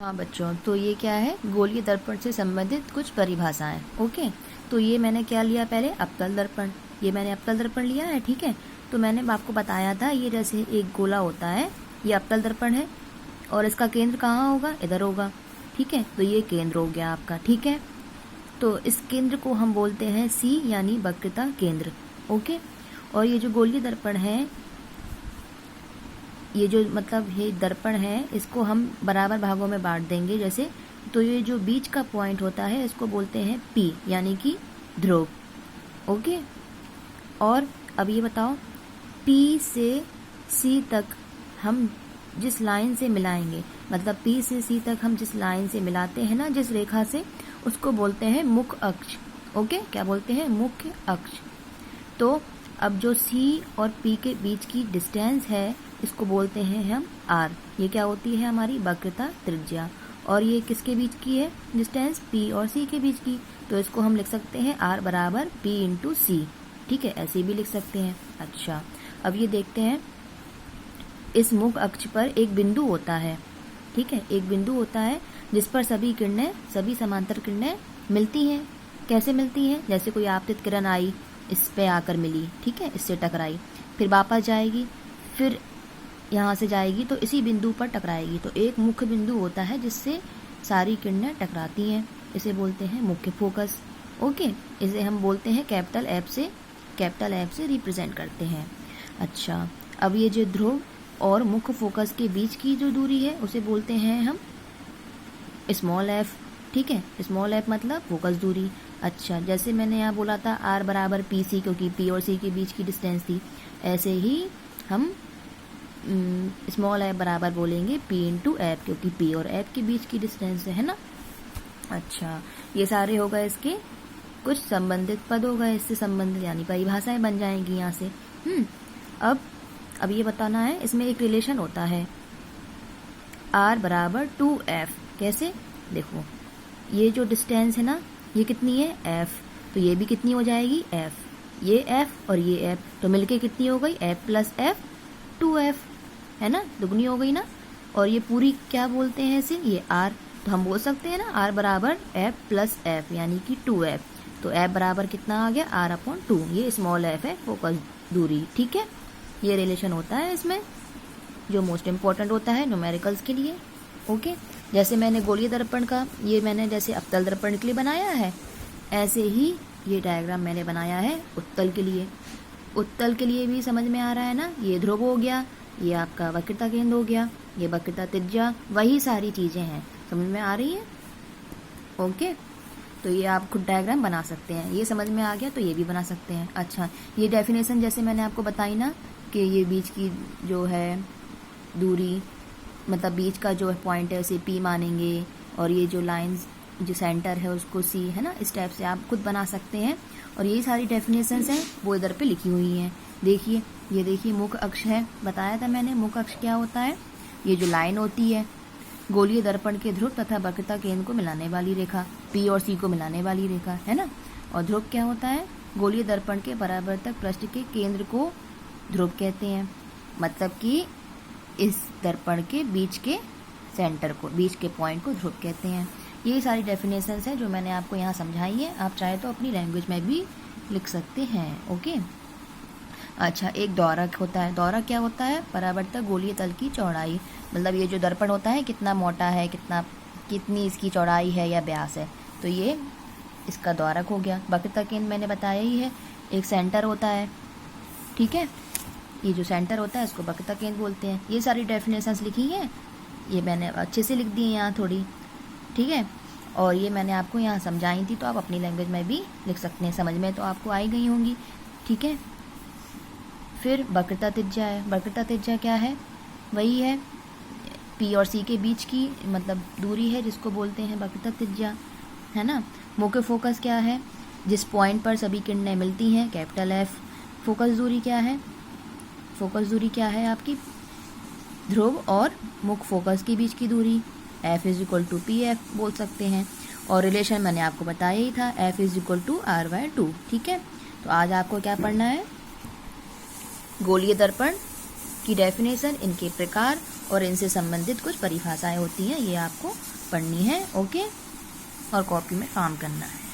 हाँ बच्चों, तो ये क्या है, गोलीय दर्पण से संबंधित कुछ परिभाषाएं। ओके, तो ये मैंने क्या लिया, पहले अवतल दर्पण। ये मैंने अवतल दर्पण लिया है, ठीक है। तो मैंने आपको बताया था, ये जैसे एक गोला होता है, ये अवतल दर्पण है और इसका केंद्र कहाँ होगा, इधर होगा, ठीक है। तो ये केंद्र हो गया आपका, ठीक है। तो इस केंद्र को हम बोलते हैं सी, यानी वक्रता केंद्र। ओके, और ये जो गोलीय दर्पण है, ये जो मतलब ये दर्पण है, इसको हम बराबर भागों में बांट देंगे जैसे। तो ये जो बीच का पॉइंट होता है, इसको बोलते हैं पी, यानी कि ध्रुव। ओके, और अब ये बताओ, पी से सी तक हम जिस लाइन से मिलाएंगे, मतलब पी से सी तक हम जिस लाइन से मिलाते हैं ना, जिस रेखा से, उसको बोलते हैं मुख्य अक्ष। ओके, क्या बोलते हैं, मुख्य अक्ष। तो अब जो सी और पी के बीच की डिस्टेंस है, इसको बोलते हैं हम आर। ये क्या होती है, हमारी वक्रता त्रिज्या। और ये किसके बीच की है डिस्टेंस, पी और सी के बीच की। तो इसको हम लिख सकते हैं आर बराबर पी इंटू सी, ठीक है, ऐसे भी लिख सकते हैं। अच्छा, अब ये देखते हैं, इस मुख्य अक्ष पर एक बिंदु होता है, ठीक है, एक बिंदु होता है जिस पर सभी किरणें, सभी समांतर किरणें मिलती हैं। कैसे मिलती हैं, जैसे कोई आपतित किरण आई, इस पे आकर मिली, ठीक है, इससे टकराई, फिर वापस जाएगी, फिर यहाँ से जाएगी तो इसी बिंदु पर टकराएगी। तो एक मुख्य बिंदु होता है जिससे सारी किरणें टकराती हैं, इसे बोलते हैं मुख्य फोकस। ओके, इसे हम बोलते हैं कैपिटल एफ से रिप्रेजेंट करते हैं। अच्छा, अब ये जो ध्रुव और मुख्य फोकस के बीच की जो दूरी है, उसे बोलते हैं हम स्मॉल एफ, ठीक है, स्मॉल एफ मतलब फोकस दूरी। अच्छा, जैसे मैंने यहाँ बोला था आर बराबर पी सी, क्योंकि पी और सी के बीच की डिस्टेंस थी, ऐसे ही हम स्मॉल एफ बराबर बोलेंगे पी इंटू एफ, क्योंकि पी और एफ के बीच की डिस्टेंस है ना। अच्छा, ये सारे हो गए इसके कुछ संबंधित पद हो गए, इससे संबंधित यानी परिभाषाएं बन जाएंगी यहाँ से। अब ये बताना है, इसमें एक रिलेशन होता है आर बराबर 2f। कैसे, देखो, ये जो डिस्टेंस है ना, ये कितनी है, f, तो ये भी कितनी हो जाएगी, f, ये f और ये f, तो मिलके कितनी हो गई, f प्लस f 2f, है ना, दुगनी हो गई ना। और ये पूरी क्या बोलते हैं इसे, ये r, तो हम बोल सकते हैं ना r बराबर f प्लस f, यानी कि 2f। तो f बराबर कितना आ गया, r अपॉन 2, ये स्मॉल f है, फोकस दूरी, ठीक है। ये रिलेशन होता है इसमें, जो मोस्ट इम्पोर्टेंट होता है न्यूमेरिकल्स के लिए। ओके, जैसे मैंने गोलीय दर्पण का, ये मैंने जैसे अवतल दर्पण के लिए बनाया है, ऐसे ही ये डायग्राम मैंने बनाया है उत्तल के लिए। उत्तल के लिए भी समझ में आ रहा है ना, ये ध्रुव हो गया, ये आपका वक्रता केंद्र हो गया, ये वक्रता त्रिज्या, वही सारी चीजें हैं, समझ में आ रही है। ओके, तो ये आप खुद डायग्राम बना सकते हैं, ये समझ में आ गया तो ये भी बना सकते हैं। अच्छा, ये डेफिनेशन जैसे मैंने आपको बताई ना, कि ये बीच की जो है दूरी, मतलब बीच का जो पॉइंट है उसे पी मानेंगे, और ये जो लाइंस जो सेंटर है उसको सी, है ना, इस टाइप से आप खुद बना सकते हैं। और ये सारी डेफिनेशंस हैं वो इधर पे लिखी हुई हैं। देखिए, ये देखिए मुख्य अक्ष है, बताया था मैंने मुख्य अक्ष क्या होता है, ये जो लाइन होती है गोलीय दर्पण के ध्रुव तथा वक्रता केंद्र को मिलाने वाली रेखा, पी और सी को मिलाने वाली रेखा, है ना। और ध्रुव क्या होता है, गोलीय दर्पण के परावर्तक पृष्ठ के केंद्र को ध्रुव कहते हैं, मतलब कि इस दर्पण के बीच के सेंटर को, बीच के पॉइंट को ध्रुव कहते हैं। ये सारी डेफिनेशंस हैं जो मैंने आपको यहाँ समझाई है, आप चाहे तो अपनी लैंग्वेज में भी लिख सकते हैं। ओके, अच्छा, एक दौरक होता है। दौरक क्या होता है, परावर्तक गोलीय तल की चौड़ाई, मतलब ये जो दर्पण होता है कितना मोटा है, कितनी इसकी चौड़ाई है या व्यास है, तो ये इसका दौरक हो गया। वक्रता केंद्र मैंने बताया ही है, एक सेंटर होता है, ठीक है, ये जो सेंटर होता है इसको वक्रता केंद्र बोलते हैं। ये सारी डेफिनेशंस लिखी हैं, ये मैंने अच्छे से लिख दी है यहाँ थोड़ी, ठीक है, और ये मैंने आपको यहाँ समझाई थी, तो आप अपनी लैंग्वेज में भी लिख सकते हैं, समझ में तो आपको आई गई होंगी, ठीक है। फिर वक्रता त्रिज्या है। वक्रता त्रिज्या क्या है, वही है पी और सी के बीच की मतलब दूरी है, जिसको बोलते हैं वक्रता त्रिज्या, है ना। मुख्य फोकस क्या है, जिस पॉइंट पर सभी किरणें मिलती हैं, कैपिटल एफ। फोकस दूरी क्या है, फोकस दूरी क्या है आपकी, ध्रुव और मुख्य फोकस के बीच की दूरी, F is equal to P F बोल सकते हैं। और रिलेशन मैंने आपको बताया ही था, F is equal to R by 2, ठीक है। तो आज आपको क्या पढ़ना है, गोलीय दर्पण की डेफिनेशन, इनके प्रकार और इनसे संबंधित कुछ परिभाषाएं होती हैं, ये आपको पढ़नी है, ओके, और कॉपी में काम करना है।